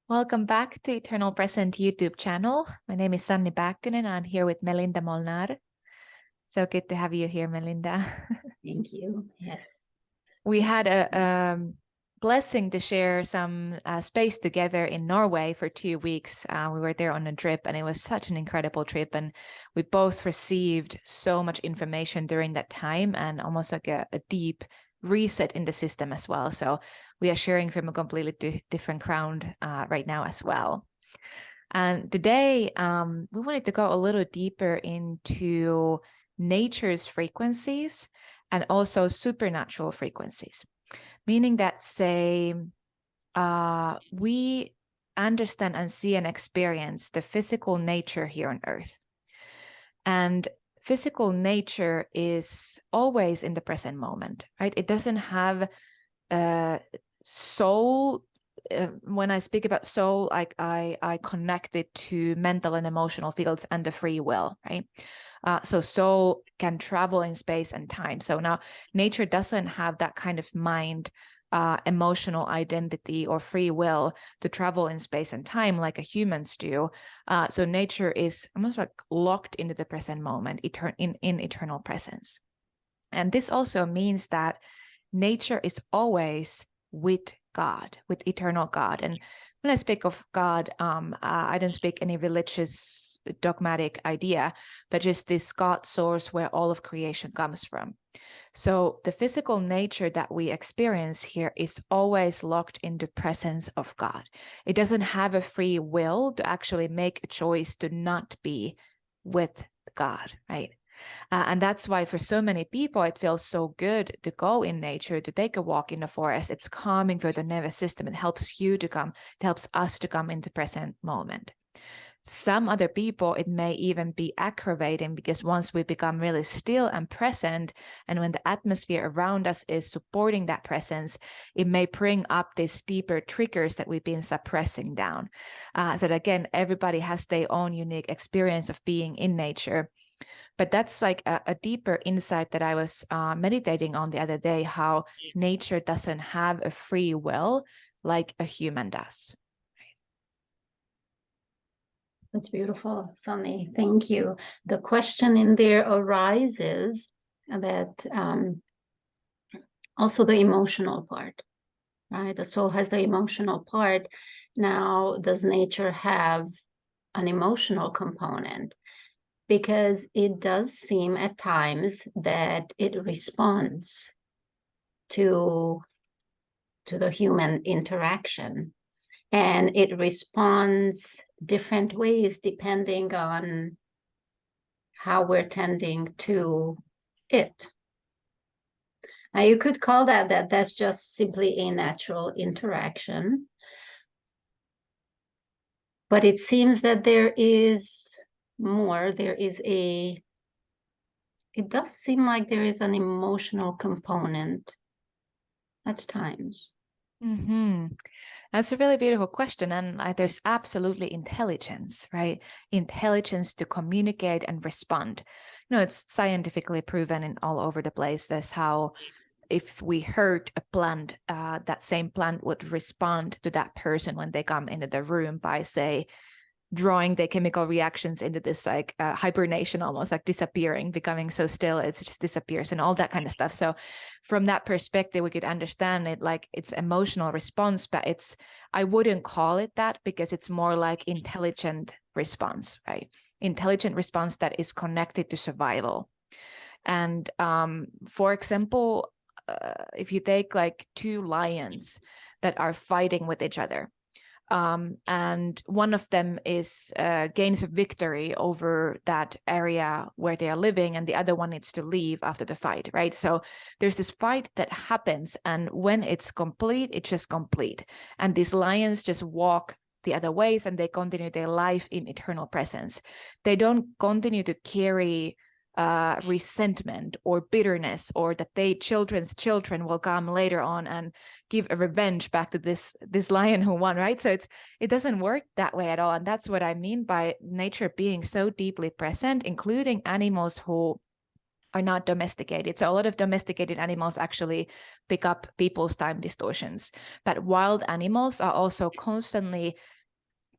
Welcome back to Eternal Present YouTube channel. My name is Sanni Pääkkönen. I'm here with Melinda Molnar. So good to have you here, Melinda. Thank you. Yes. We had a blessing to share some space together in Norway for 2 weeks. We were there on a trip, and it was such an incredible trip. And we both received so much information during that time, and almost like a deep reset in the system as well. So we are sharing from a completely different ground right now as well. And today we wanted to go a little deeper into nature's frequencies and also supernatural frequencies, meaning that, say, we understand and see and experience the physical nature here on Earth. And physical nature is always in the present moment, right? It doesn't have a soul. When I speak about soul, I connect it to mental and emotional fields and the free will, right? So soul can travel in space and time. So now nature doesn't have that kind of mind, emotional identity or free will to travel in space and time like humans do. So nature is almost like locked into the present moment, in eternal presence. And this also means that nature is always with God, with eternal God. And when I speak of God, I don't speak any religious dogmatic idea, but just this God source where all of creation comes from. So the physical nature that we experience here is always locked in the presence of God. It doesn't have a free will to actually make a choice to not be with God, right? And that's why for so many people, it feels so good to go in nature, to take a walk in the forest. It's calming for the nervous system. It helps you to come, it helps us to come into present moment. Some other people, it may even be aggravating because once we become really still and present, and when the atmosphere around us is supporting that presence, it may bring up these deeper triggers that we've been suppressing down. So that, again, everybody has their own unique experience of being in nature. But that's like a deeper insight that I was meditating on the other day, how nature doesn't have a free will like a human does. That's beautiful, Sunny. Thank you. The question in there arises that also the emotional part, right? The soul has the emotional part. Now, does nature have an emotional component? Because it does seem at times that it responds to the human interaction, and it responds different ways depending on how we're tending to it. Now you could call that's just simply a natural interaction, but it seems that there is more. It does seem like there is an emotional component at times. Mm-hmm. That's a really beautiful question. And there's absolutely intelligence, right? Intelligence to communicate and respond. It's scientifically proven in all over the place. That's how, if we hurt a plant, that same plant would respond to that person when they come into the room by, say, drawing the chemical reactions into this like hibernation, almost like disappearing, becoming so still it just disappears and all that kind of stuff. So from that perspective, we could understand it like it's emotional response, but I wouldn't call it that, because it's more like intelligent response, right? Intelligent response that is connected to survival. And for example, if you take like two lions that are fighting with each other, and one of them is gains a victory over that area where they are living, and the other one needs to leave after the fight, right? So there's this fight that happens, and when it's complete, it's just complete. And these lions just walk the other ways, and they continue their life in eternal presence. They don't continue to carry resentment or bitterness, or that children's children will come later on and give a revenge back to this lion who won, right? So it doesn't work that way at all. And that's what I mean by nature being so deeply present, including animals who are not domesticated. So a lot of domesticated animals actually pick up people's time distortions, but wild animals are also constantly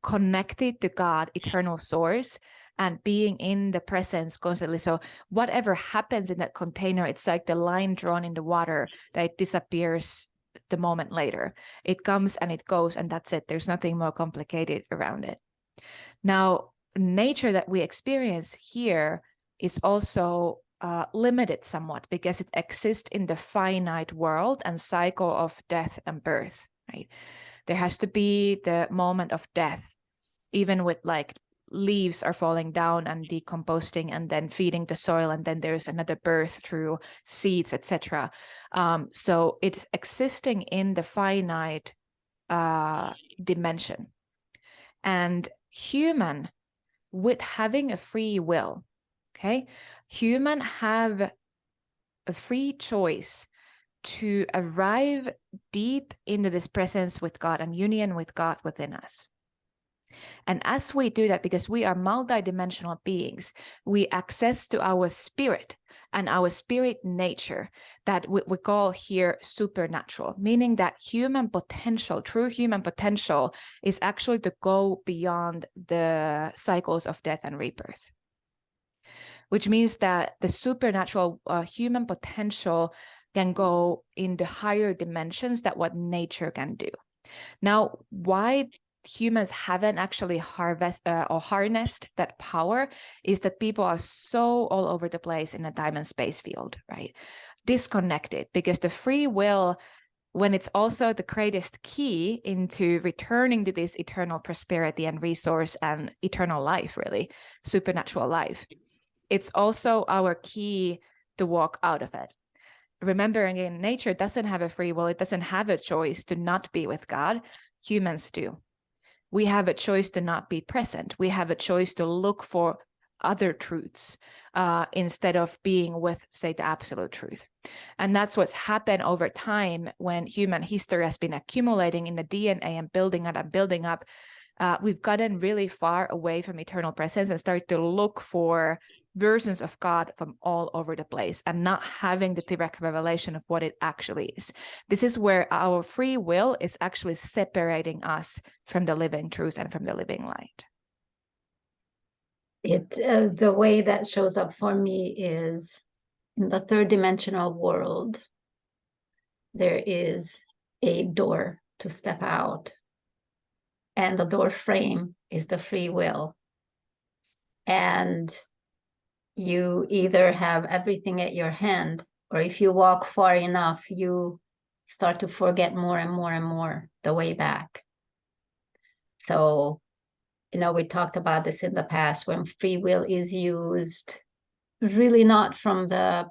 connected to God, eternal source, and being in the presence constantly. So whatever happens in that container, it's like the line drawn in the water that it disappears the moment later. It comes and it goes, and that's it. There's nothing more complicated around it. Now, nature that we experience here is also limited somewhat because it exists in the finite world and cycle of death and birth, right? There has to be the moment of death, even with like leaves are falling down and decomposing and then feeding the soil, and then there's another birth through seeds, etc. So it's existing in the finite dimension. And human, with having a free will, okay, human have a free choice to arrive deep into this presence with God and union with God within us. And as we do that, because we are multidimensional beings, we access to our spirit and our spirit nature that we call here supernatural, meaning that human potential, true human potential, is actually to go beyond the cycles of death and rebirth. Which means that the supernatural human potential can go in the higher dimensions that what nature can do. Now, why humans haven't actually harnessed that power is that people are so all over the place in a time and space field, right? Disconnected, because the free will, when it's also the greatest key into returning to this eternal prosperity and resource and eternal life, really, supernatural life, it's also our key to walk out of it. Remembering, again, nature doesn't have a free will. It doesn't have a choice to not be with God. Humans do. We have a choice to not be present. We have a choice to look for other truths instead of being with, say, the absolute truth. And that's what's happened over time when human history has been accumulating in the DNA and building up. We've gotten really far away from eternal presence and started to look for versions of God from all over the place and not having the direct revelation of what it actually is. This is where our free will is actually separating us from the living truth and from the living light. The way that shows up for me is in the third dimensional world, there is a door to step out, and the door frame is the free will. And you either have everything at your hand, or if you walk far enough, you start to forget more and more and more the way back. So, we talked about this in the past, when free will is used really not from the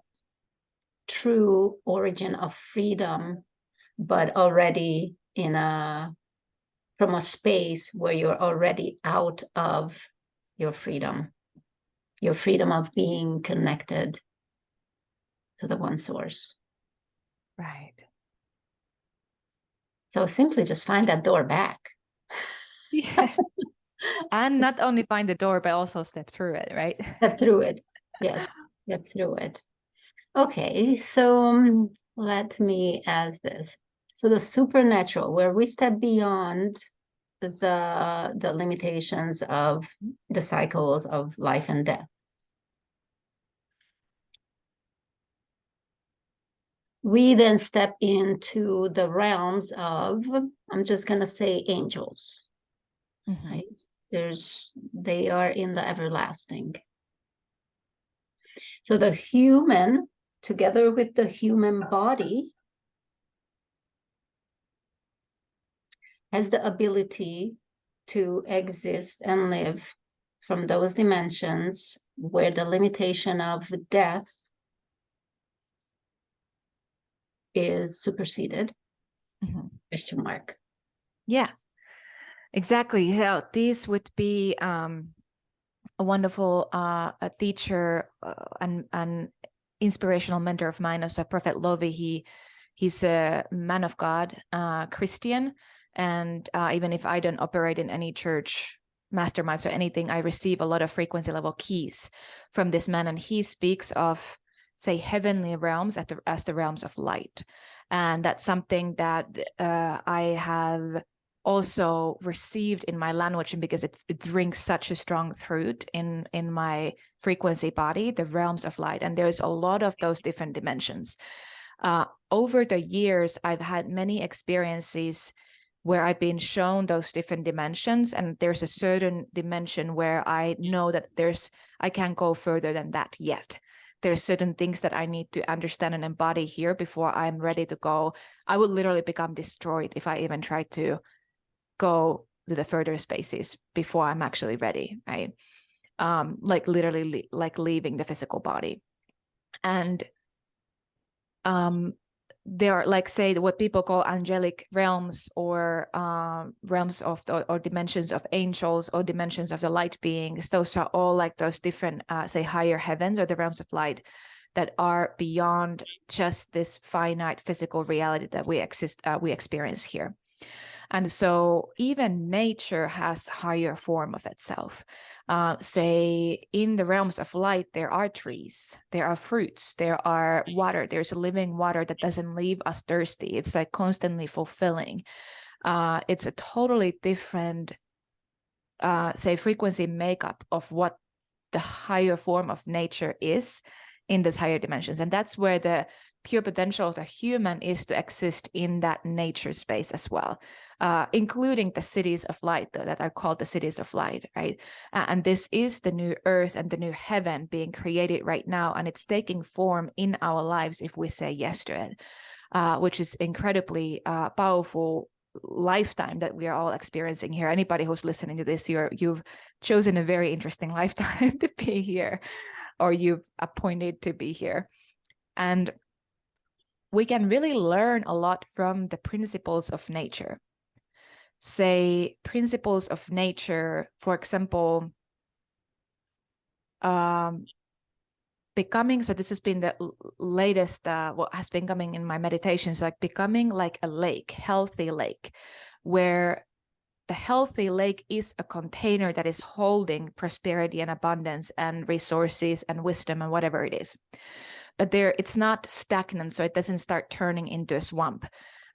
true origin of freedom, but already from a space where you're already out of your freedom of being connected to the one source. Right. So simply just find that door back. Yes. And not only find the door, but also step through it, right? Step through it. Yes, step through it. Okay, so let me ask this. So the supernatural, where we step beyond the limitations of the cycles of life and death. We then step into the realms of, I'm just going to say, angels. Mm-hmm. Right? They are in the everlasting. So the human, together with the human body, has the ability to exist and live from those dimensions where the limitation of death is superseded. Mm-hmm. Question mark. Yeah, exactly. So this would be a wonderful a teacher and inspirational mentor of mine, as a Prophet Lovi. He's a man of God, Christian, and even if I don't operate in any church masterminds or anything, I receive a lot of frequency level keys from this man, and he speaks of, say, heavenly realms as the realms of light. And that's something that I have also received in my language, and because it rings such a strong truth in my frequency body, the realms of light. And there's a lot of those different dimensions. Over the years, I've had many experiences where I've been shown those different dimensions, and there's a certain dimension where I know that I can't go further than that yet. There's certain things that I need to understand and embody here before I'm ready to go. I would literally become destroyed if I even try to go to the further spaces before I'm actually ready, right? Like literally like leaving the physical body. And there are, like, say, what people call angelic realms, or realms of or dimensions of angels, or dimensions of the light beings. Those are all like those different, say, higher heavens, or the realms of light that are beyond just this finite physical reality that we experience here. And so even nature has higher form of itself. Say in the realms of light, there are trees, there are fruits, there are water, there's a living water that doesn't leave us thirsty. It's like constantly fulfilling. It's a totally different, say, frequency makeup of what the higher form of nature is in those higher dimensions. And that's where the pure potential of a human is to exist in that nature space as well, including the cities of light that are called the cities of light, right? And this is the new earth and the new heaven being created right now, and it's taking form in our lives if we say yes to it, which is incredibly powerful lifetime that we are all experiencing here. Anybody who's listening to this, you've chosen a very interesting lifetime to be here, or you've appointed to be here. And we can really learn a lot from the principles of nature. Say, principles of nature, for example, becoming, so this has been the latest, what has been coming in my meditations, like becoming like a lake, healthy lake, where the healthy lake is a container that is holding prosperity and abundance and resources and wisdom and whatever it is. But it's not stagnant, so it doesn't start turning into a swamp.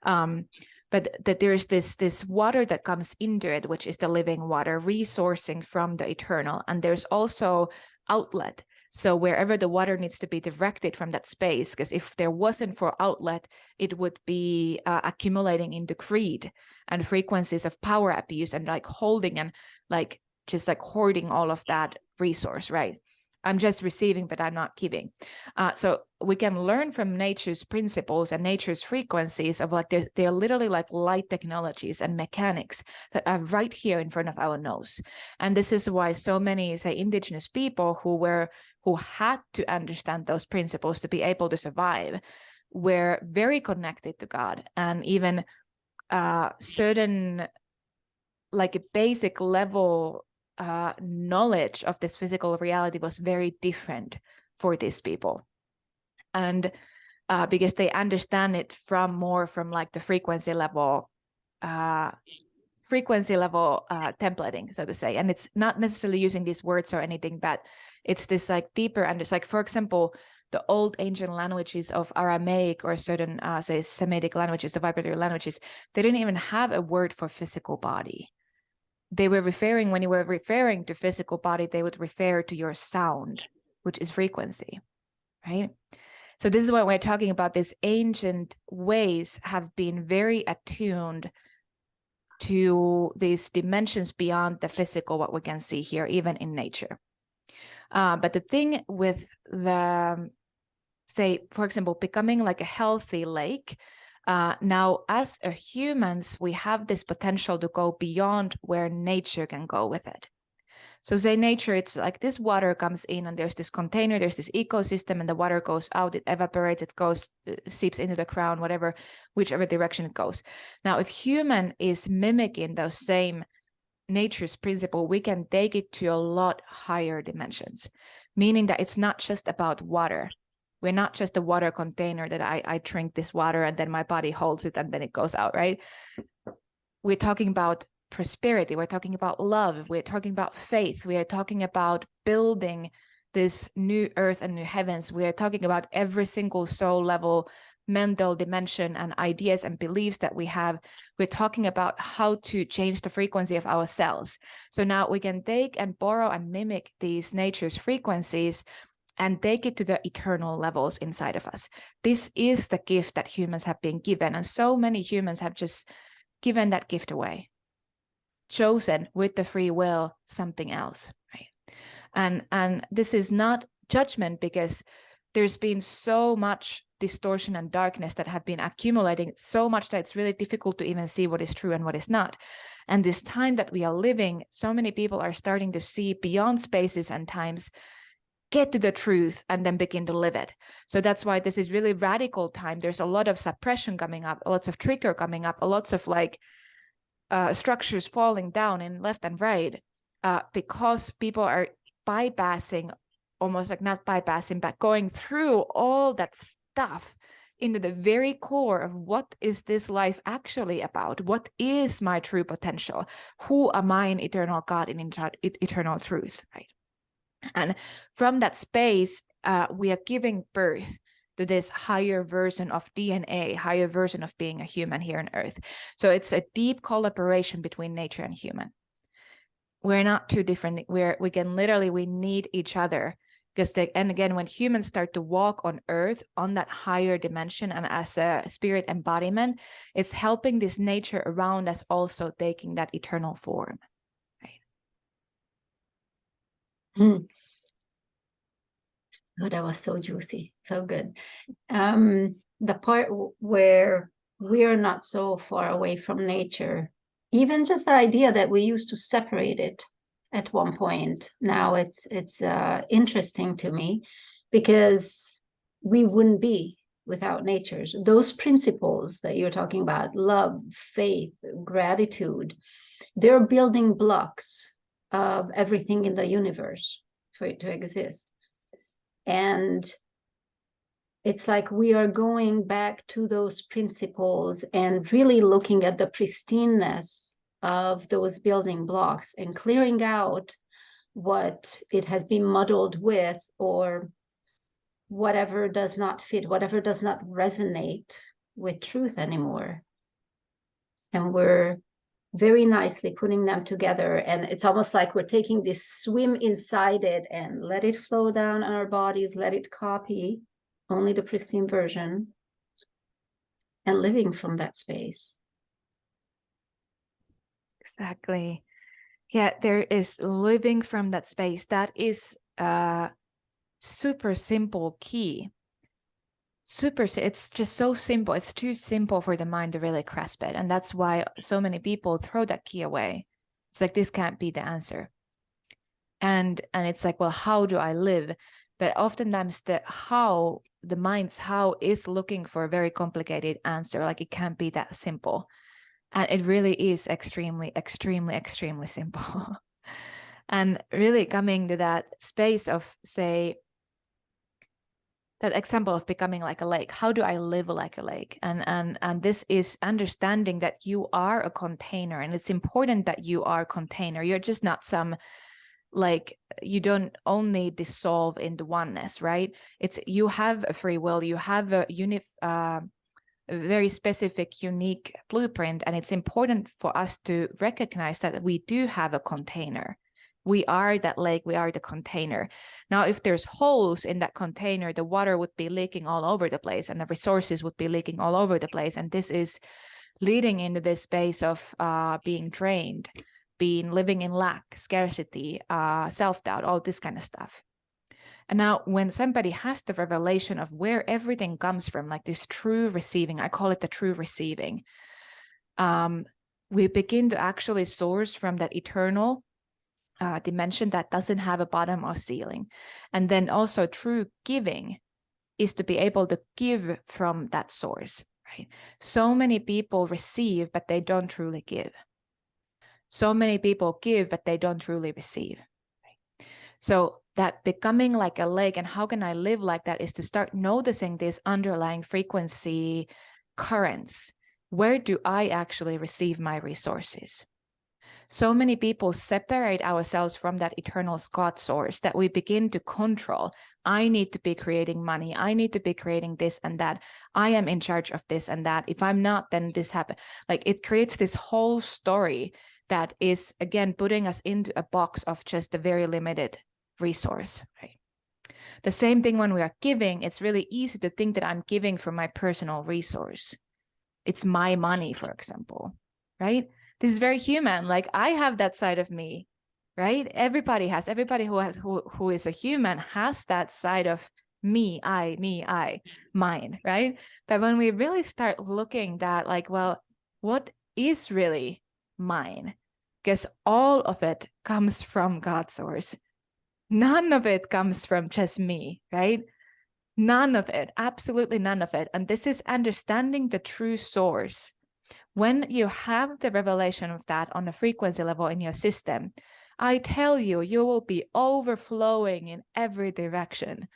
But that there's this water that comes into it, which is the living water, resourcing from the eternal. And there's also outlet. So wherever the water needs to be directed from that space, because if there wasn't for outlet, it would be accumulating into greed and frequencies of power abuse and like holding and like just like hoarding all of that resource, right? I'm just receiving, but I'm not giving. So we can learn from nature's principles and nature's frequencies of like, they're literally like light technologies and mechanics that are right here in front of our nose. And this is why so many, say, indigenous people who had to understand those principles to be able to survive were very connected to God. And even certain, like a basic level knowledge of this physical reality was very different for these people. And because they understand it from like the frequency level templating, so to say. And it's not necessarily using these words or anything, but it's this like deeper, and it's like, for example, the old ancient languages of Aramaic or certain, say, Semitic languages, the vibratory languages, they didn't even have a word for physical body. They were referring, when you were referring to physical body, they would refer to your sound, which is frequency, right? So this is what we're talking about. These ancient ways have been very attuned to these dimensions beyond the physical, what we can see here, even in nature. But the thing with the, say, for example, becoming like a healthy lake, now as humans, we have this potential to go beyond where nature can go with it. So say nature, it's like this water comes in and there's this container, there's this ecosystem, and the water goes out, it evaporates, it goes, seeps into the ground, whatever, whichever direction it goes. Now, if human is mimicking those same nature's principle, we can take it to a lot higher dimensions, meaning that it's not just about water. We're not just a water container that I drink this water and then my body holds it and then it goes out, right? We're talking about prosperity, we're talking about love, we're talking about faith, we are talking about building this new earth and new heavens, we are talking about every single soul level mental dimension and ideas and beliefs that we have. We're talking about how to change the frequency of our cells. So now we can take and borrow and mimic these nature's frequencies and take it to the eternal levels inside of us. This is the gift that humans have been given, and so many humans have just given that gift away, chosen with the free will something else, right? And this is not judgment, because there's been so much distortion and darkness that have been accumulating so much that it's really difficult to even see what is true and what is not. And this time that we are living, so many people are starting to see beyond spaces and times, get to the truth, and then begin to live it. So that's why this is really radical time. There's a lot of suppression coming up, lots of trigger coming up, lots of like structures falling down in left and right, because people are bypassing, almost like not bypassing, but going through all that stuff into the very core of what is this life actually about? What is my true potential? Who am I in eternal God, in eternal truth, right? And from that space, we are giving birth to this higher version of DNA, higher version of being a human here on Earth. So it's a deep collaboration between nature and human. We're not too different. We need each other, because and again, when humans start to walk on Earth on that higher dimension and as a spirit embodiment, it's helping this nature around us also taking that eternal form, right? Oh, that was so juicy, so good. The part where we are not so far away from nature, even just the idea that we used to separate it at one point, now it's interesting to me, because we wouldn't be without nature. Those principles that you're talking about, love, faith, gratitude, they're building blocks of everything in the universe for it to exist. And it's like we are going back to those principles and really looking at the pristineness of those building blocks and clearing out what it has been muddled with, or whatever does not fit, whatever does not resonate with truth anymore. And we're very nicely putting them together, and it's almost like we're taking this swim inside it and let it flow down on our bodies, let it copy only the pristine version, and living from that space. Exactly. Yeah, there is living from that space. That is a super simple key. It's just so simple. It's too simple for the mind to really grasp it. And that's why so many people throw that key away. It's like, this can't be the answer. And it's like, well, how do I live? But oftentimes the mind's how is looking for a very complicated answer. Like, it can't be that simple. And it really is extremely, extremely, extremely simple. And really coming to that space of, say, that example of becoming like a lake. How do I live like a lake? And this is understanding that you are a container, and it's important that you are a container. You're just not some, like, you don't only dissolve into oneness, right? It's, you have a free will, you have a very specific, unique blueprint, and it's important for us to recognize that we do have a container. We are that lake, we are the container. Now, if there's holes in that container, the water would be leaking all over the place, and the resources would be leaking all over the place. And this is leading into this space of being drained, living in lack, scarcity, self-doubt, all this kind of stuff. And now when somebody has the revelation of where everything comes from, like this true receiving, I call it the true receiving, we begin to actually source from that eternal dimension that doesn't have a bottom or ceiling. And then also true giving is to be able to give from that source, right? So many people receive, but they don't truly give. So many people give, but they don't truly receive. Right? So that becoming like a lake, and how can I live like that, is to start noticing these underlying frequency currents. Where do I actually receive my resources? So many people separate ourselves from that eternal God source that we begin to control. I need to be creating money. I need to be creating this and that. I am in charge of this and that. If I'm not, then this happens. Like, it creates this whole story that is, again, putting us into a box of just a very limited resource, right? The same thing when we are giving, it's really easy to think that I'm giving from my personal resource. It's my money, for example, right? This is very human. Like, I have that side of me, right? Everybody who is a human has that side of me, mine, right? But when we really start looking that, like, well, what is really mine? Because all of it comes from God's source. None of it comes from just me, right? None of it, absolutely none of it. And this is understanding the true source. When you have the revelation of that on a frequency level in your system, I tell you, you will be overflowing in every direction,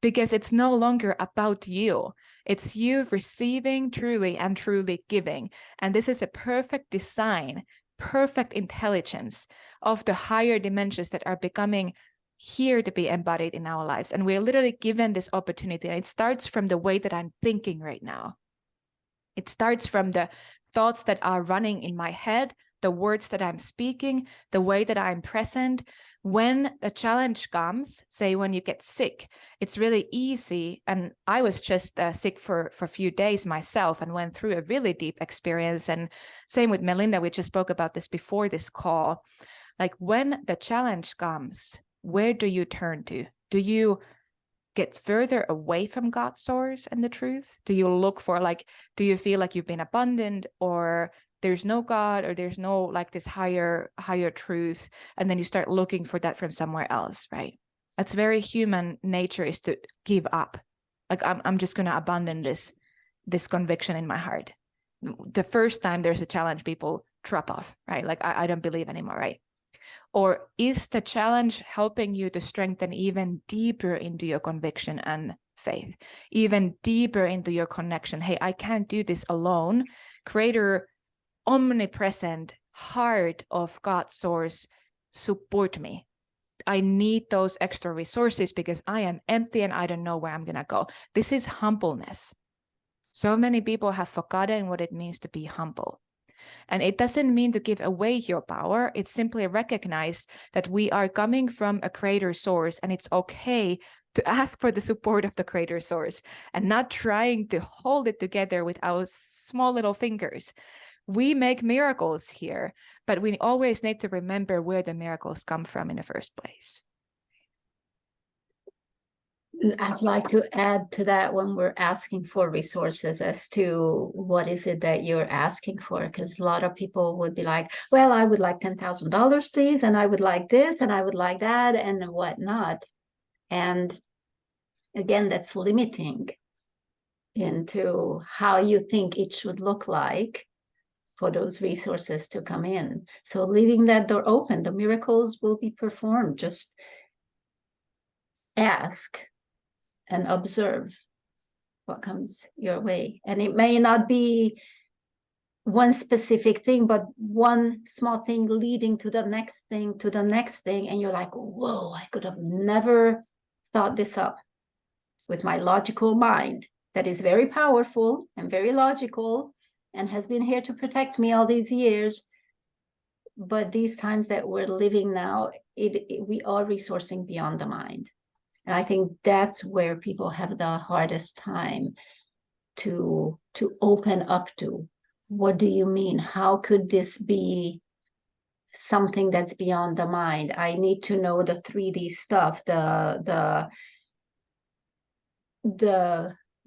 because it's no longer about you. It's you receiving truly and truly giving. And this is a perfect design, perfect intelligence of the higher dimensions that are becoming here to be embodied in our lives. And we're literally given this opportunity. And it starts from the way that I'm thinking right now. It starts from the thoughts that are running in my head, the words that I'm speaking, the way that I'm present. When the challenge comes, say when you get sick, it's really easy. And I was just sick for a few days myself and went through a really deep experience. And same with Melinda, we just spoke about this before this call. Like, when the challenge comes, where do you turn to? Do you get further away from God's source and the truth? Do you look for, like, do you feel like you've been abandoned, or there's no God, or there's no, like, this higher truth, and then you start looking for that from somewhere else, right? That's very human nature, is to give up. Like, I'm just going to abandon this conviction in my heart. The first time there's a challenge, people drop off, right? Like, I don't believe anymore, right? Or is the challenge helping you to strengthen even deeper into your conviction and faith, even deeper into your connection? Hey, I can't do this alone. Creator, omnipresent heart of God's source, support me. I need those extra resources because I am empty and I don't know where I'm going to go. This is humbleness. So many people have forgotten what it means to be humble. And it doesn't mean to give away your power. It's simply recognize that we are coming from a creator source, and it's okay to ask for the support of the creator source and not trying to hold it together with our small little fingers. We make miracles here, but we always need to remember where the miracles come from in the first place. I'd like to add to that when we're asking for resources as to what is it that you're asking for, because a lot of people would be like, well, I would like $10,000, please, and I would like this, and I would like that, and whatnot. And again, that's limiting into how you think it should look like for those resources to come in. So leaving that door open, the miracles will be performed. Just ask and observe what comes your way. And it may not be one specific thing, but one small thing leading to the next thing, to the next thing. And you're like, whoa, I could have never thought this up with my logical mind that is very powerful and very logical and has been here to protect me all these years. But these times that we're living now, we are resourcing beyond the mind. And I think that's where people have the hardest time to open up to. What do you mean? How could this be something that's beyond the mind? I need to know the 3D stuff, the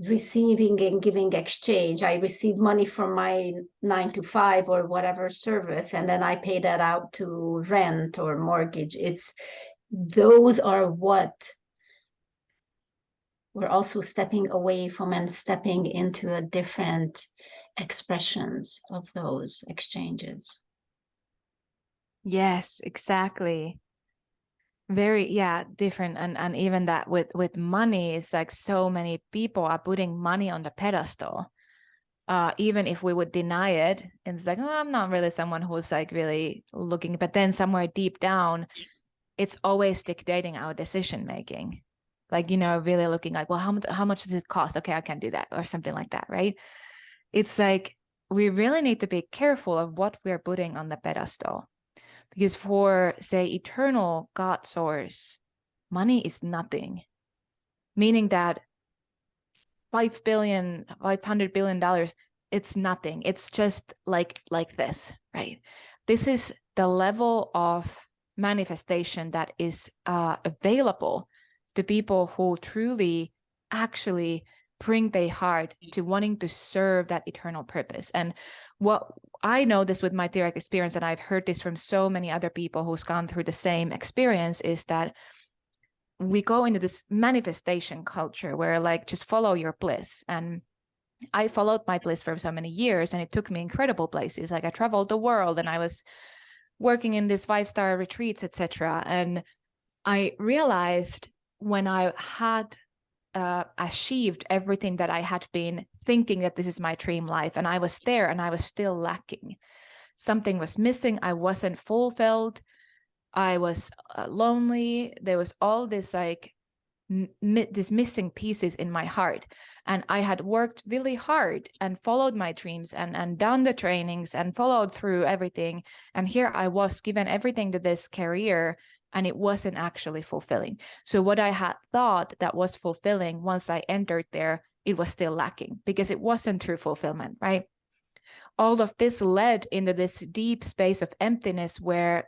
receiving and giving exchange. I receive money from my 9 to 5 or whatever service, and then I pay that out to rent or mortgage. Those are what we're also stepping away from and stepping into a different expressions of those exchanges. Yes, exactly. Very, yeah, different. And even that with money, it's like so many people are putting money on the pedestal. even if we would deny it, and it's like, oh, I'm not really someone who's like really looking, but then somewhere deep down, it's always dictating our decision making. Like, you know, really looking like, well, how much does it cost? Okay, I can do that, or something like that, right? It's like we really need to be careful of what we're putting on the pedestal, because for, say, eternal God source, money is nothing, meaning that $500 billion, it's nothing. It's just like this, right? This is the level of manifestation that is available to people who truly actually bring their heart to wanting to serve that eternal purpose. And what I know this with my direct experience, and I've heard this from so many other people who's gone through the same experience, is that we go into this manifestation culture where like, just follow your bliss. And I followed my bliss for so many years, and it took me incredible places. Like I traveled the world, and I was working in these 5-star retreats, etc. And I realized when I had achieved everything that I had been thinking that this is my dream life, and I was there and I was still lacking. Something was missing. I wasn't fulfilled. I was lonely. There was all this like these missing pieces in my heart, and I had worked really hard and followed my dreams and done the trainings and followed through everything, and here I was given everything to this career, and it wasn't actually fulfilling. So what I had thought that was fulfilling, once I entered there, it was still lacking, because it wasn't true fulfillment, right? All of this led into this deep space of emptiness where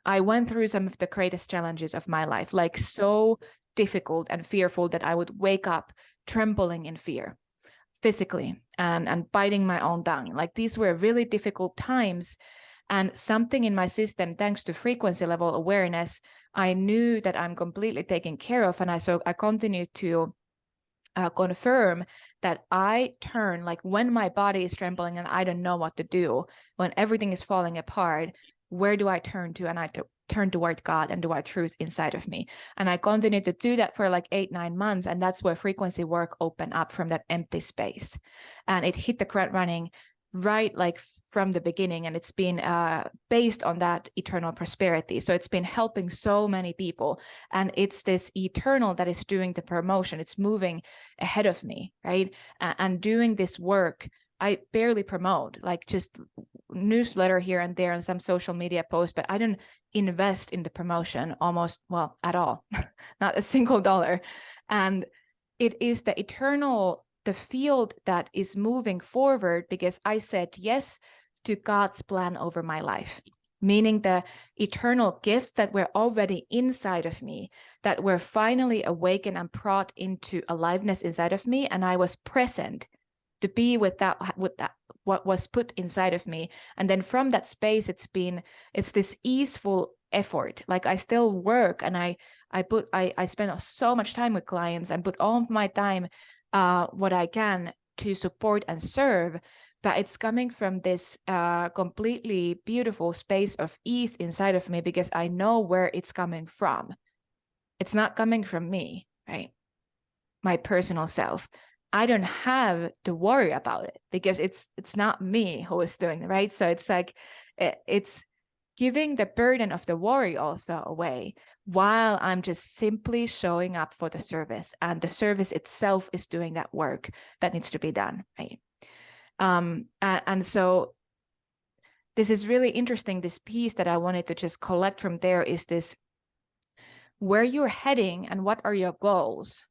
I went through some of the greatest challenges of my life, like so difficult and fearful that I would wake up trembling in fear physically and biting my own tongue. Like these were really difficult times. And something in my system, thanks to frequency level awareness, I knew that I'm completely taken care of. And I continued to confirm that I turn, like when my body is trembling and I don't know what to do, when everything is falling apart, where do I turn to? And I turn toward God and toward truth inside of me. And I continued to do that for like 8-9 months. And that's where frequency work opened up from that empty space. And it hit the ground running right like from the beginning, and it's been based on that eternal prosperity. So it's been helping so many people, and it's this eternal that is doing the promotion. It's moving ahead of me, right? And doing this work, I barely promote, like just newsletter here and there and some social media posts, but I don't invest in the promotion almost, well, at all, not a single dollar. And it is the eternal, the field that is moving forward, because I said yes to God's plan over my life, meaning the eternal gifts that were already inside of me, that were finally awakened and brought into aliveness inside of me. And I was present to be with that, what was put inside of me. And then from that space, it's this easeful effort. Like I still work, and I spend so much time with clients and put all of my time, what I can, to support and serve. But it's coming from this completely beautiful space of ease inside of me, because I know where it's coming from. It's not coming from me, right? My personal self. I don't have to worry about it, because it's not me who is doing it, right? So it's like it's giving the burden of the worry also away, while I'm just simply showing up for the service, and the service itself is doing that work that needs to be done, right? And so this is really interesting. This piece that I wanted to just collect from there is this: where you're heading and what are your goals?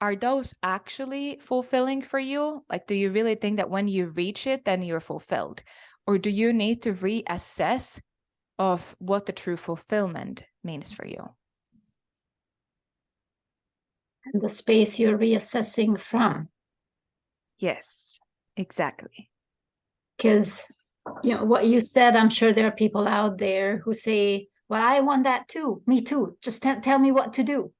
Are those actually fulfilling for you? Like, do you really think that when you reach it, then you're fulfilled? Or do you need to reassess of what the true fulfillment means for you? And the space you're reassessing from. Yes, exactly. Because, you know, what you said, I'm sure there are people out there who say, well, I want that too. Me too. Just tell me what to do.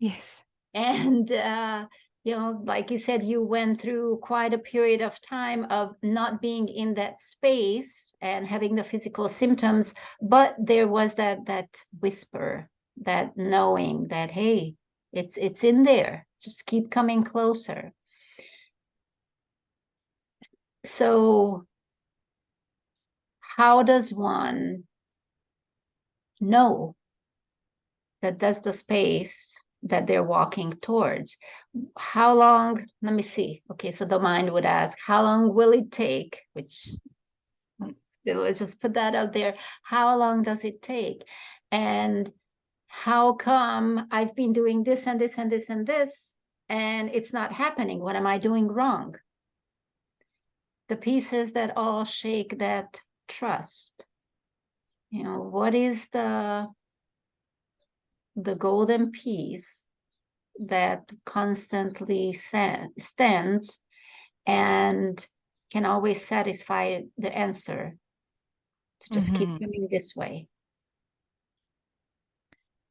Yes. And, you know, like you said, you went through quite a period of time of not being in that space and having the physical symptoms, but there was that whisper, that knowing that, hey, it's in there. Just keep coming closer. So how does one know that that's the space that they're walking towards? How long, let me see. Okay, so the mind would ask, how long will it take? Which, let's just put that out there. How long does it take? And how come I've been doing this and this and this and this, and it's not happening? What am I doing wrong? The pieces that all shake that trust. You know, what is the golden piece that constantly stands and can always satisfy the answer to just keep coming this way?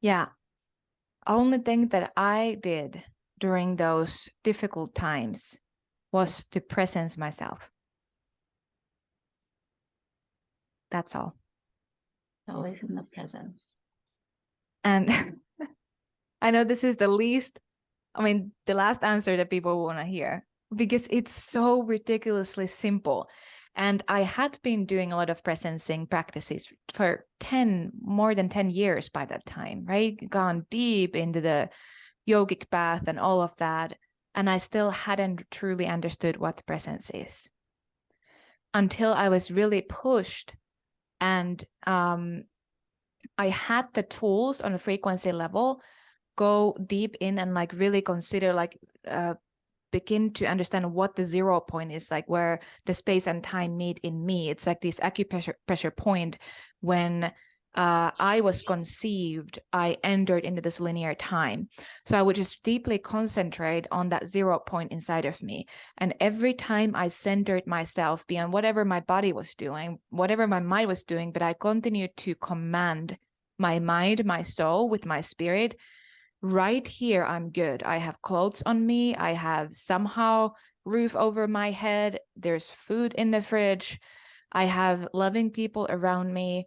Yeah. Only thing that I did during those difficult times was to presence myself. That's all. Always in the presence. And I know this is the last answer that people want to hear, because it's so ridiculously simple. And I had been doing a lot of presencing practices for more than 10 years by that time, right? Gone deep into the yogic path and all of that. And I still hadn't truly understood what presence is until I was really pushed. And I had the tools on a frequency level go deep in and like really consider, like begin to understand what the 0 point is, like where the space and time meet in me. It's like this acupressure point. When I was conceived, I entered into this linear time. So I would just deeply concentrate on that 0 point inside of me. And every time I centered myself beyond whatever my body was doing, whatever my mind was doing, but I continued to command my mind, my soul with my spirit. Right here, I'm good. I have clothes on me. I have somehow roof over my head. There's food in the fridge. I have loving people around me.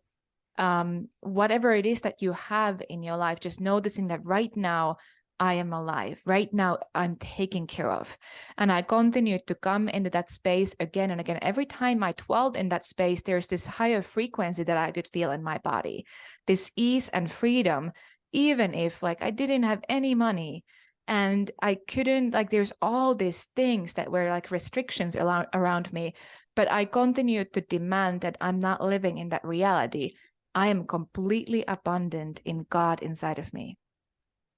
Whatever it is that you have in your life, just noticing that right now I am alive. Right now I'm taken care of. And I continued to come into that space again and again. Every time I dwelled in that space, there's this higher frequency that I could feel in my body, this ease and freedom, even if like I didn't have any money and I couldn't, like there's all these things that were like restrictions around me, but I continued to demand that I'm not living in that reality. I am completely abundant in God inside of me,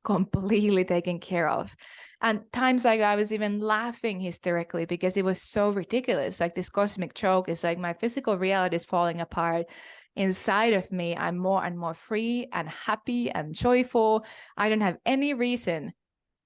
completely taken care of. And times like I was even laughing hysterically because it was so ridiculous. Like this cosmic joke is like my physical reality is falling apart. Inside of me, I'm more and more free and happy and joyful. I don't have any reason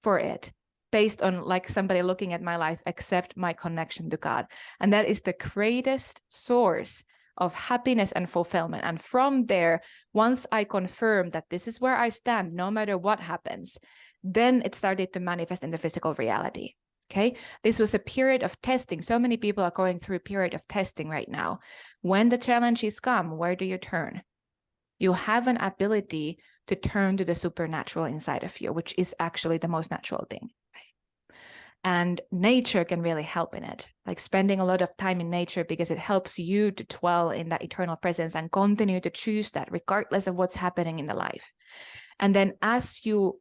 for it based on like somebody looking at my life except my connection to God. And that is the greatest source of happiness and fulfillment. And from there, once I confirmed that this is where I stand, no matter what happens, then it started to manifest in the physical reality. Okay, this was a period of testing. So many people are going through a period of testing right now. When the challenges come, where do you turn? You have an ability to turn to the supernatural inside of you, which is actually the most natural thing. And nature can really help in it, like spending a lot of time in nature, because it helps you to dwell in that eternal presence and continue to choose that regardless of what's happening in the life. And then as you've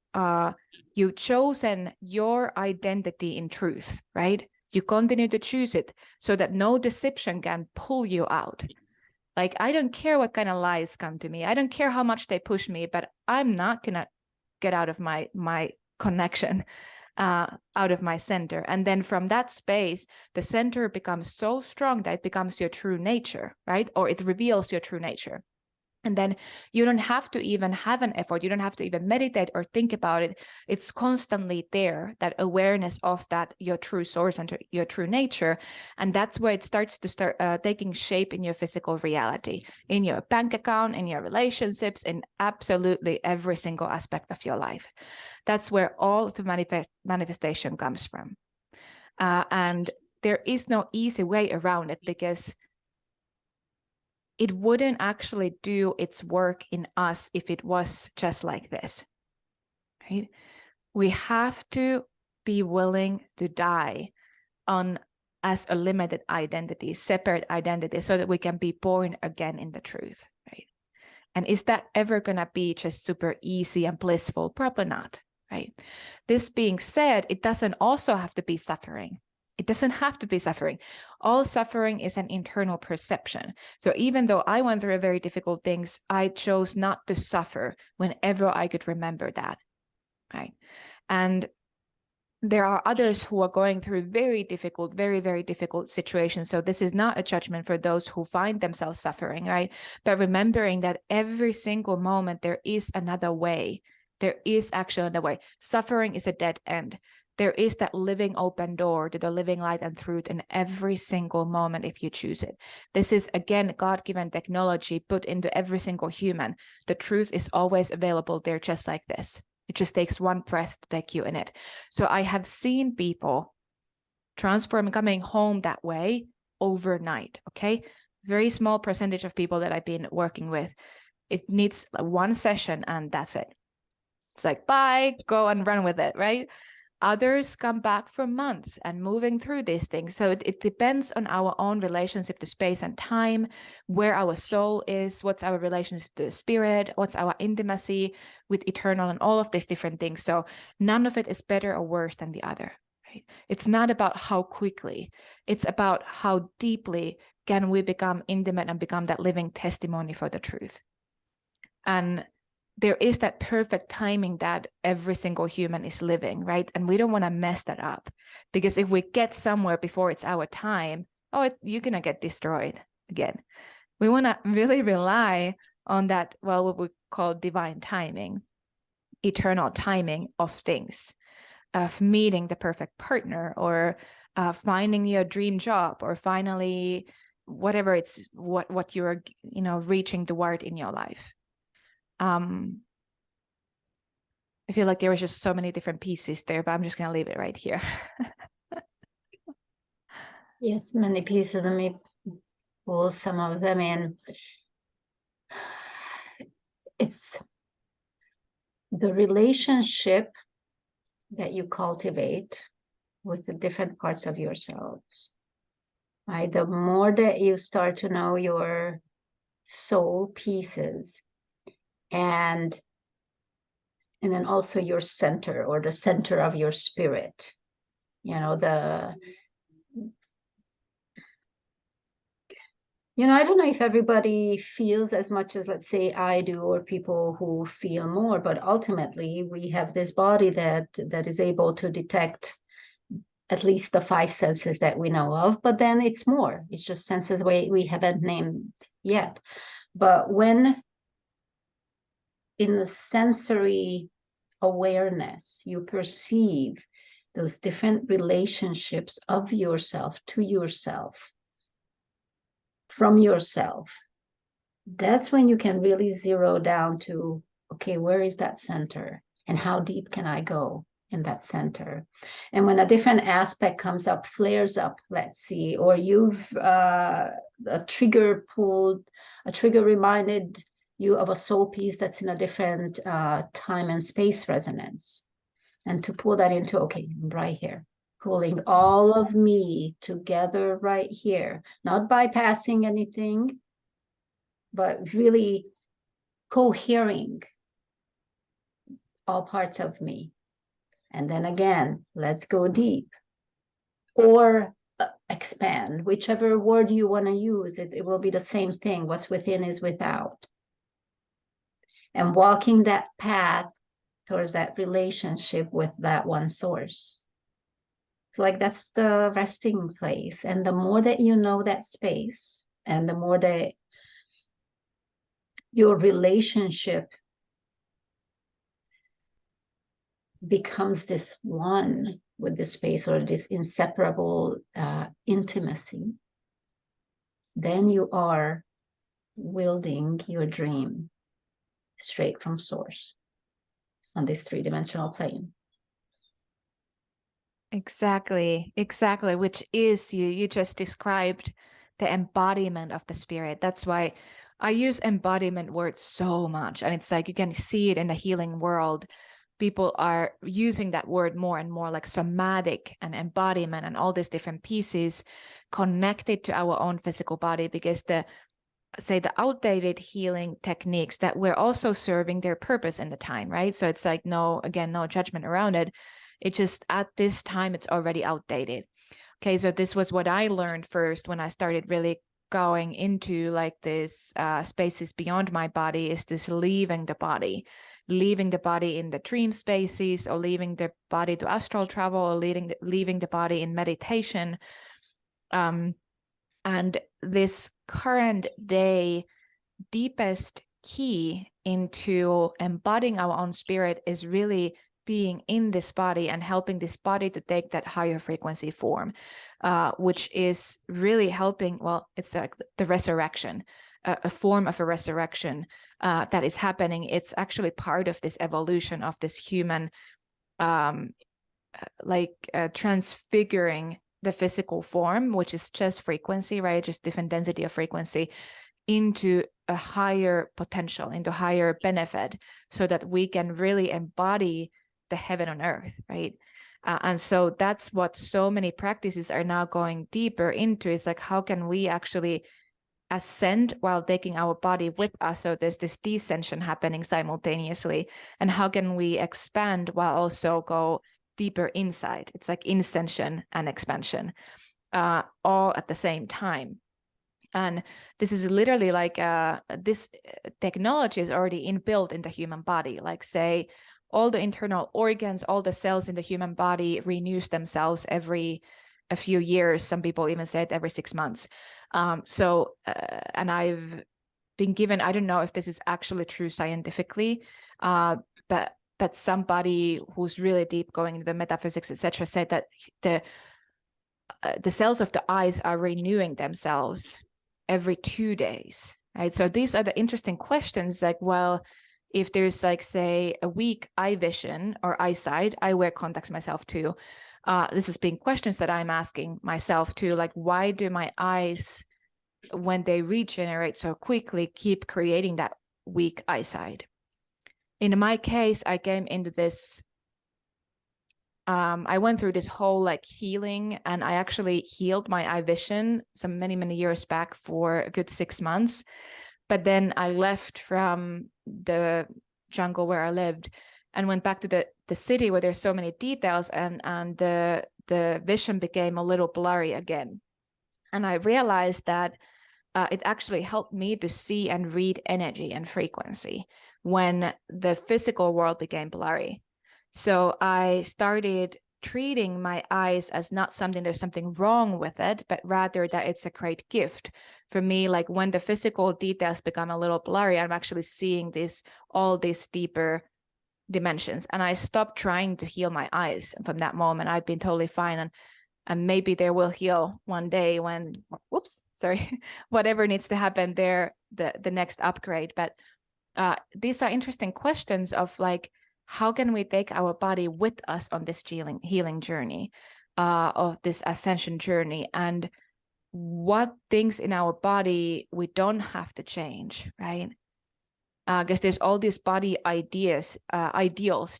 chosen your identity in truth, right? You continue to choose it so that no deception can pull you out. Like, I don't care what kind of lies come to me. I don't care how much they push me, but I'm not going to get out of my connection, out of my center. And then from that space, the center becomes so strong that it becomes your true nature, right? Or it reveals your true nature. And then you don't have to even have an effort. You don't have to even meditate or think about it. It's constantly there, that awareness of that, your true source and your true nature. And that's where it starts to taking shape in your physical reality, in your bank account, in your relationships, in absolutely every single aspect of your life. That's where all the manifestation comes from. And there is no easy way around it, because it wouldn't actually do its work in us if it was just like this, right? We have to be willing to die on as a limited identity, separate identity, so that we can be born again in the truth, right? And is that ever going to be just super easy and blissful? Probably not, right? This being said, it doesn't also have to be suffering. It doesn't have to be suffering. All suffering is an internal perception. So even though I went through very difficult things, I chose not to suffer whenever I could remember that, right? And there are others who are going through very difficult, very, very difficult situations. So this is not a judgment for those who find themselves suffering, right? But remembering that every single moment there is another way. There is actually another way. Suffering is a dead end. There is that living open door to the living light and truth in every single moment if you choose it. This is, again, God-given technology put into every single human. The truth is always available there, just like this. It just takes one breath to take you in it. So I have seen people transform, coming home that way overnight, okay? Very small percentage of people that I've been working with. It needs one session and that's it. It's like, bye, go and run with it, right? Others come back for months and moving through these things. So it depends on our own relationship to space and time, where our soul is, what's our relationship to the spirit, what's our intimacy with eternal, and all of these different things. So none of it is better or worse than the other, right? It's not about how quickly, it's about how deeply can we become intimate and become that living testimony for the truth. And there is that perfect timing that every single human is living, right? And we don't want to mess that up, because if we get somewhere before it's our time, you're going to get destroyed again. We want to really rely on that, what we call divine timing, eternal timing of things, of meeting the perfect partner, or finding your dream job, or finally, whatever it's what you're, reaching toward in your life. I feel like there was just so many different pieces there, but I'm just going to leave it right here. Yes, many pieces. Let me pull some of them in. It's the relationship that you cultivate with the different parts of yourselves, right? The more that you start to know your soul pieces, and then also your center, or the center of your spirit, I don't know if everybody feels as much as, let's say, I do, or people who feel more, but ultimately we have this body that is able to detect at least the 5 senses that we know of, but then it's more. It's just senses we haven't named yet. But when in the sensory awareness, you perceive those different relationships of yourself to yourself, from yourself, that's when you can really zero down to, okay, where is that center? And how deep can I go in that center? And when a different aspect comes up, flares up, let's see, or you've a trigger reminded you of a soul piece that's in a different time and space resonance. And to pull that into, okay, right here, pulling all of me together right here, not bypassing anything, but really cohering all parts of me. And then again, let's go deep, or expand, whichever word you want to use. It will be the same thing. What's within is without. And walking that path towards that relationship with that one source. Like that's the resting place. And the more that you know that space, and the more that your relationship becomes this one with the space, or this inseparable intimacy, then you are wielding your dream straight from source on this 3-dimensional plane. Exactly, which is you just described the embodiment of the spirit. That's why I use embodiment word so much. And it's like you can see it in the healing world people are using that word more and more, like somatic and embodiment and all these different pieces connected to our own physical body, because the outdated healing techniques that were also serving their purpose in the time, right? So it's like, no judgment around it. It just, at this time, it's already outdated. Okay, so this was what I learned first when I started really going into like this spaces beyond my body, is this leaving the body in the dream spaces, or leaving the body to astral travel, or leaving the body in meditation. And this current day deepest key into embodying our own spirit is really being in this body and helping this body to take that higher frequency form, which is really helping. Well, it's like the resurrection, a form of a resurrection that is happening. It's actually part of this evolution of this human, transfiguring the physical form, which is just frequency, right? Just different density of frequency, into a higher potential, into higher benefit, so that we can really embody the heaven on earth, right? And so that's what so many practices are now going deeper into, is like, how can we actually ascend while taking our body with us? So there's this descension happening simultaneously. And how can we expand while also go deeper inside? It's like ascension and expansion, all at the same time. And this is literally like this technology is already inbuilt in the human body. Like, say, all the internal organs, all the cells in the human body renews themselves every a few years. Some people even say it every 6 months. And I've been given, I don't know if this is actually true scientifically, but somebody who's really deep going into the metaphysics, etc., said that the cells of the eyes are renewing themselves every 2 days, right? So these are the interesting questions, like, well, if there's, like, say, a weak eye vision or eyesight, I wear contacts myself too. This has been questions that I'm asking myself too, like, why do my eyes, when they regenerate so quickly, keep creating that weak eyesight? In my case, I came into this, I went through this whole like healing, and I actually healed my eye vision some many years back for a good 6 months. But then I left from the jungle where I lived and went back to the city where there's so many details, and the vision became a little blurry again. And I realized that it actually helped me to see and read energy and frequency when the physical world became blurry. So I started treating my eyes as not something, there's something wrong with it, but rather that it's a great gift for me. Like, when the physical details become a little blurry, I'm actually seeing all these deeper dimensions. And I stopped trying to heal my eyes. And from that moment, I've been totally fine. And maybe they will heal one day when, whatever needs to happen there, the next upgrade. But these are interesting questions of, like, how can we take our body with us on this healing journey, of this ascension journey, and what things in our body we don't have to change, right? Because there's all these body ideals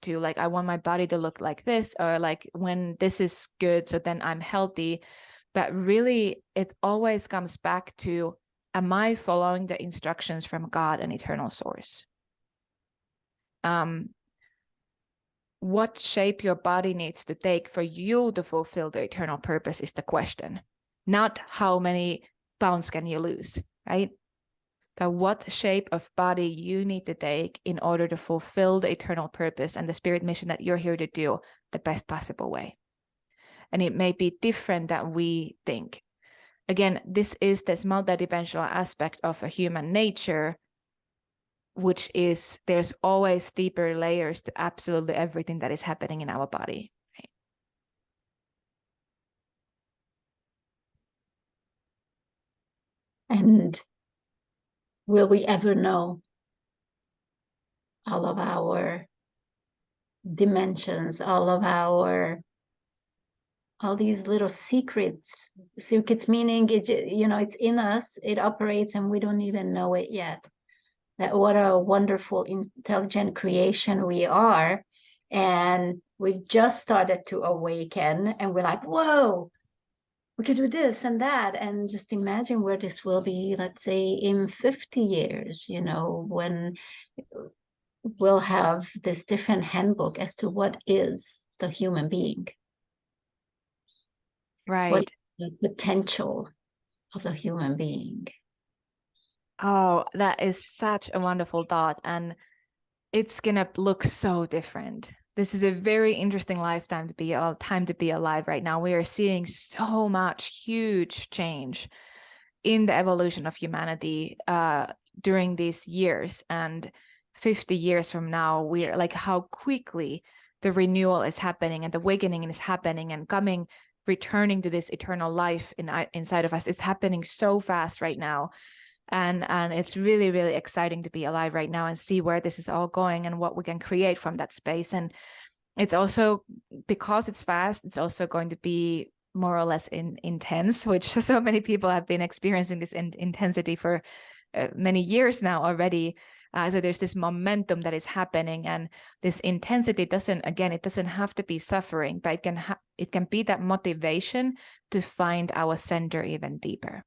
too, like, I want my body to look like this, or like, when this is good, so then I'm healthy. But really, it always comes back to, am I following the instructions from God and eternal source? What shape your body needs to take for you to fulfill the eternal purpose is the question. Not how many pounds can you lose, right? But what shape of body you need to take in order to fulfill the eternal purpose and the spirit mission that you're here to do the best possible way. And it may be different than we think. Again, this is this multidimensional aspect of a human nature, which is, there's always deeper layers to absolutely everything that is happening in our body. Right? And will we ever know all of our dimensions, all these little secrets meaning it's in us, it operates, and we don't even know it yet. That what a wonderful, intelligent creation we are, And we just started to awaken, and we're like, whoa, we could do this and that. And just imagine where this will be, let's say, in 50 years, you know, when we'll have this different handbook as to what is the human being. What Right. is the potential of the human being? Oh, that is such a wonderful thought. And it's gonna look so different. This is a very interesting time to be alive right now. We are seeing so much huge change in the evolution of humanity during these years. And 50 years from now, we're like how quickly the renewal is happening and the awakening is happening and returning to this eternal life inside of us. It's happening so fast right now. And it's really, really exciting to be alive right now and see where this is all going and what we can create from that space. And it's also, because it's fast, it's also going to be more or less intense, which so many people have been experiencing this intensity for many years now already. So there's this momentum that is happening, and this intensity doesn't have to be suffering, but it can be that motivation to find our center even deeper.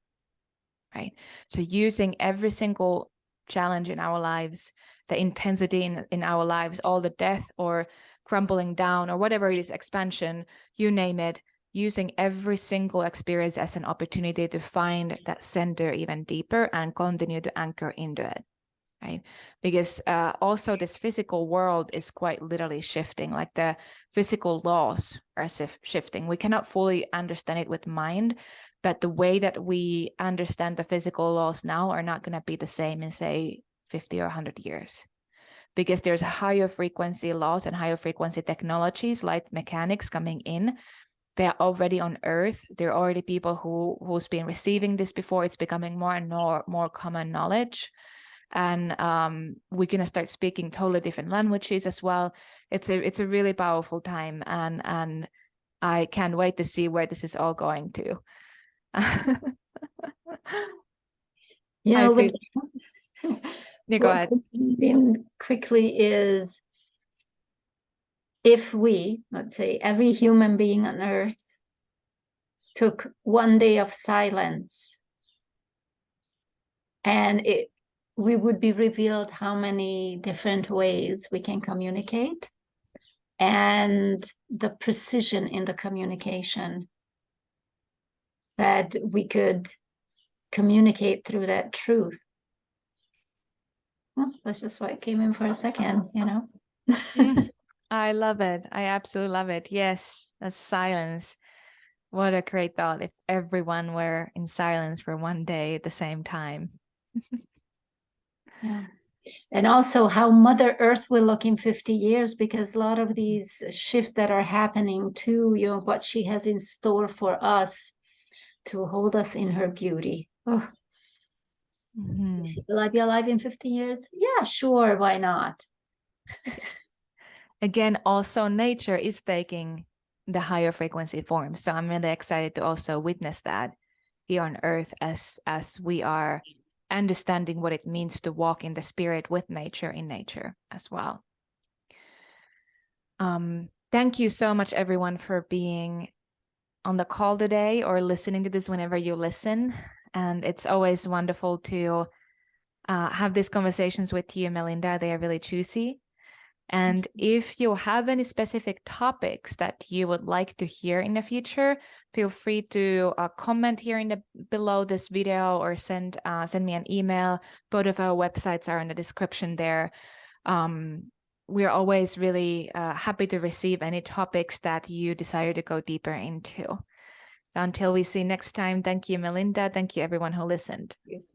Right. So using every single challenge in our lives, the intensity in our lives, all the death or crumbling down or whatever it is, expansion, you name it, using every single experience as an opportunity to find that center even deeper and continue to anchor into it. Right. Because also this physical world is quite literally shifting, like the physical laws are shifting. We cannot fully understand it with mind, but the way that we understand the physical laws now are not going to be the same in, say, 50 or 100 years. Because there's higher frequency laws and higher frequency technologies like mechanics coming in. They're already on Earth. There are already people who's been receiving this before. It's becoming more and more common knowledge. And we're going to start speaking totally different languages as well. It's a really powerful time, and I can't wait to see where this is all going to. You know, with yeah, go ahead. Quickly is, if we, let's say, every human being on Earth took one day of silence, and we would be revealed how many different ways we can communicate, and the precision in the communication that we could communicate through that truth. Well, that's just why it came in for a second, you know. I love it. I absolutely love it. Yes, that's silence. What a great thought if everyone were in silence for one day at the same time. Yeah. And also how Mother Earth will look in 50 years, because a lot of these shifts that are happening too, you know, what she has in store for us to hold us in her beauty. Oh. Will I be alive in 50 years? Yeah, sure. Why not? Yes. Again, also nature is taking the higher frequency form. So I'm really excited to also witness that here on Earth as we are understanding what it means to walk in the spirit with nature, in nature as well. Thank you so much, everyone, for being on the call today or listening to this whenever you listen. And it's always wonderful to have these conversations with you, Melinda. They are really juicy. And if you have any specific topics that you would like to hear in the future, feel free to comment here below this video, or send me an email. Both of our websites are in the description there. We're always really happy to receive any topics that you desire to go deeper into. So until we see next time, thank you, Melinda. Thank you, everyone who listened. Yes,